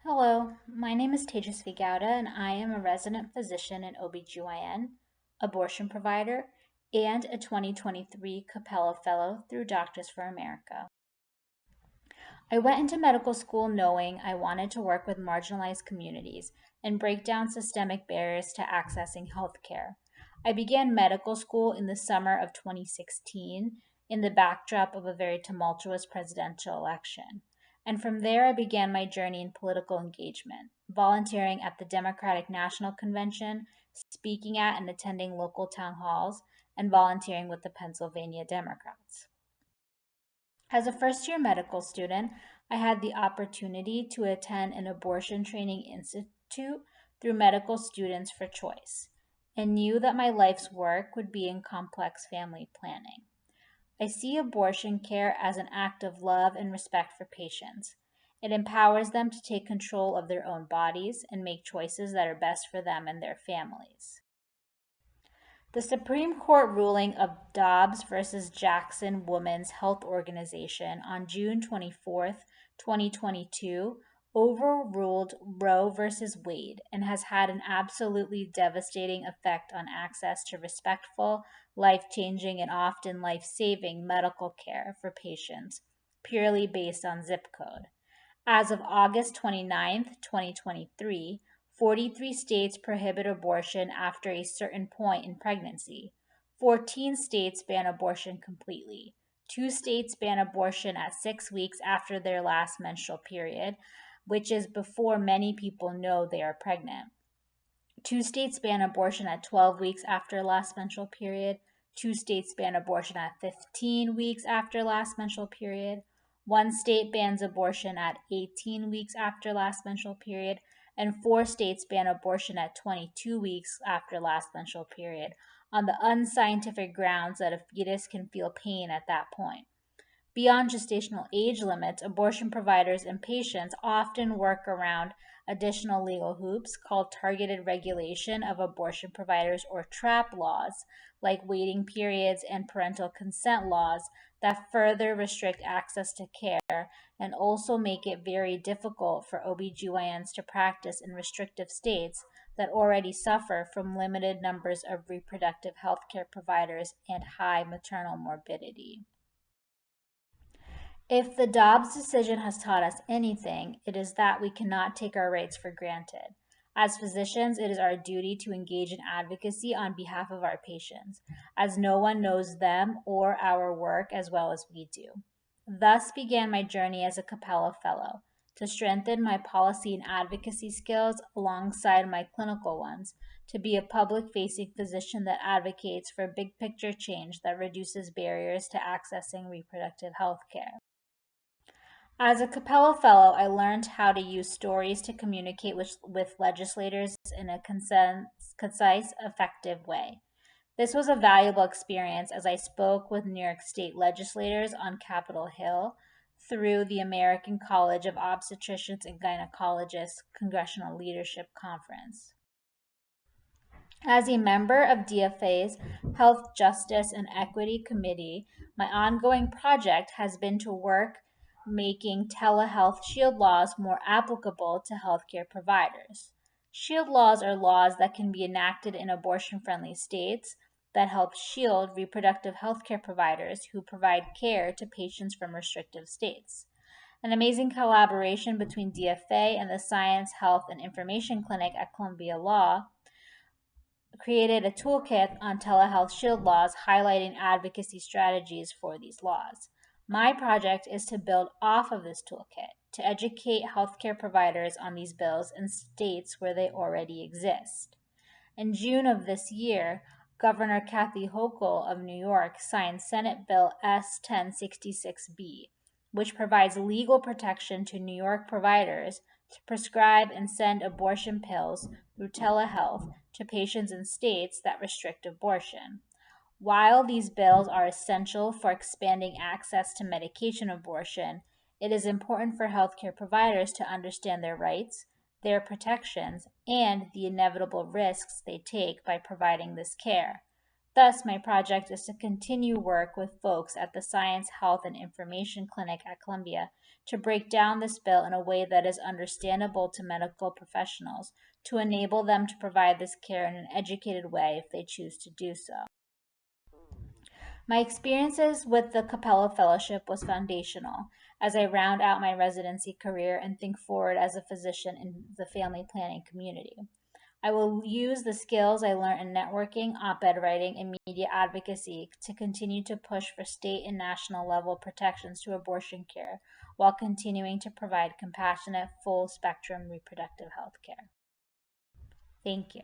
Hello, my name is Teyjasvi Gowda, and I am a resident physician in OBGYN, abortion provider, and a 2023 Copello Fellow through Doctors for America. I went into medical school knowing I wanted to work with marginalized communities and break down systemic barriers to accessing healthcare. I began medical school in the summer of 2016 in the backdrop of a very tumultuous presidential election. And from there, I began my journey in political engagement, volunteering at the Democratic National Convention, speaking at and attending local town halls, and volunteering with the Pennsylvania Democrats. As a first year medical student, I had the opportunity to attend an abortion training institute through Medical Students for Choice and knew that my life's work would be in complex family planning. I see abortion care as an act of love and respect for patients. It empowers them to take control of their own bodies and make choices that are best for them and their families. The Supreme Court ruling of Dobbs versus Jackson Women's Health Organization on June 24th, 2022, overruled Roe versus Wade and has had an absolutely devastating effect on access to respectful, life changing, and often life saving medical care for patients, purely based on zip code. As of August 29th, 2023, 43 states prohibit abortion after a certain point in pregnancy. 14 states ban abortion completely. 2 states ban abortion at 6 weeks after their last menstrual period, which is before many people know they are pregnant. 2 states ban abortion at 12 weeks after last menstrual period. 2 states ban abortion at 15 weeks after last menstrual period. 1 state bans abortion at 18 weeks after last menstrual period. And 4 states ban abortion at 22 weeks after last menstrual period on the unscientific grounds that a fetus can feel pain at that point. Beyond gestational age limits, abortion providers and patients often work around additional legal hoops called targeted regulation of abortion providers or TRAP laws, like waiting periods and parental consent laws that further restrict access to care and also make it very difficult for OBGYNs to practice in restrictive states that already suffer from limited numbers of reproductive health care providers and high maternal morbidity. If the Dobbs decision has taught us anything, it is that we cannot take our rights for granted. As physicians, it is our duty to engage in advocacy on behalf of our patients, as no one knows them or our work as well as we do. Thus began my journey as a Capella Fellow, to strengthen my policy and advocacy skills alongside my clinical ones, to be a public facing physician that advocates for big picture change that reduces barriers to accessing reproductive health care. As a Capella Fellow, I learned how to use stories to communicate with legislators in a concise, effective way. This was a valuable experience as I spoke with New York State legislators on Capitol Hill through the American College of Obstetricians and Gynecologists Congressional Leadership Conference. As a member of DFA's Health, Justice, and Equity Committee, my ongoing project has been to work making telehealth shield laws more applicable to healthcare providers. Shield laws are laws that can be enacted in abortion friendly states that help shield reproductive healthcare providers who provide care to patients from restrictive states. An amazing collaboration between DFA and the Science, Health, and Information Clinic at Columbia Law created a toolkit on telehealth shield laws highlighting advocacy strategies for these laws. My project is to build off of this toolkit to educate healthcare providers on these bills in states where they already exist. In June of this year, Governor Kathy Hochul of New York signed Senate Bill S 1066B, which provides legal protection to New York providers to prescribe and send abortion pills through telehealth to patients in states that restrict abortion. While these bills are essential for expanding access to medication abortion, it is important for healthcare providers to understand their rights, their protections, and the inevitable risks they take by providing this care. Thus, my project is to continue work with folks at the Science, Health, and Information Clinic at Columbia to break down this bill in a way that is understandable to medical professionals, to enable them to provide this care in an educated way if they choose to do so. My experiences with the Copello Fellowship was foundational as I round out my residency career and think forward as a physician in the family planning community. I will use the skills I learned in networking, op-ed writing, and media advocacy to continue to push for state and national level protections to abortion care while continuing to provide compassionate, full spectrum reproductive health care. Thank you.